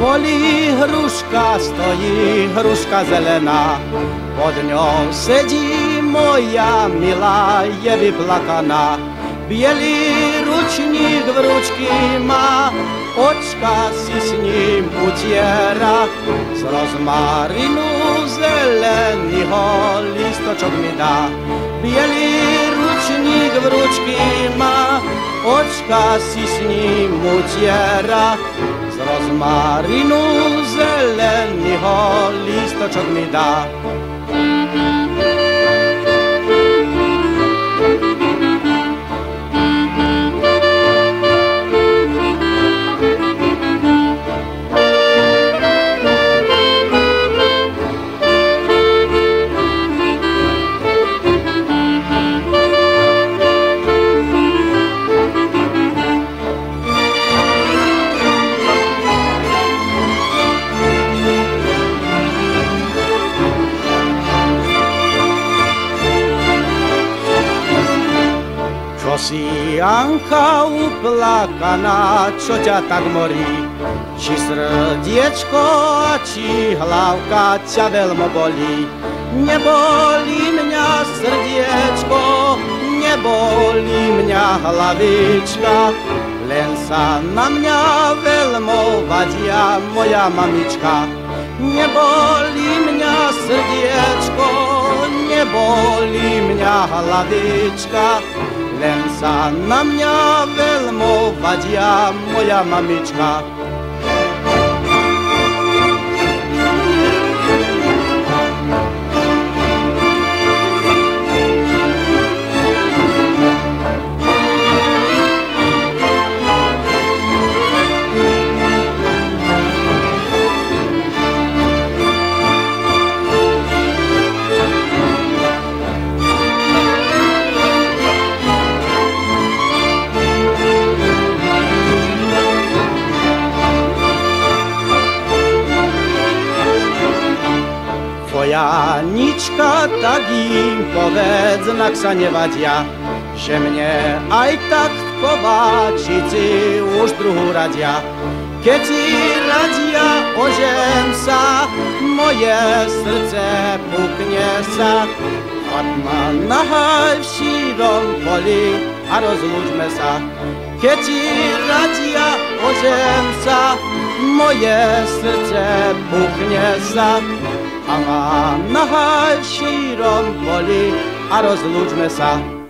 poli gruszka stoi, gruszka zelena. Pod nią siedzi moja mila, je wyplakana. Bieli rucznik w ruczki ma, oczka si z nim uciera. Z rozmarynu zeleniego listoczok mi da. Bieli rucznik w ruczki ma, oczka si z nim uciera. Z rozmarynu zeleniego listoczok mi da. Si Anka uplakana, čo ťa tak morí? Či srdiečko, a či hlavka ťa veľmi bolí? Nebolí mňa srdiečko, nebolí mňa hlavička, len sa na mňa veľmi vadia moja mamička. Nebolí mňa srdiečko, nebolí mňa hlavička, len sa na mňa veľmi vadia moja mamička. Tvoja Nička, tak im povedz, nak sa nevadia, že mne aj tak v Kováčici už druhú radia. Keď ti radia, ožen sa, moje srdce pukne sa. Chodma nahaj v šírom poli a rozlúčme sa. Keď ti radia, ožen sa, moje srdce pukne sa. A nahaj v šírom poli a rozlúčme sa.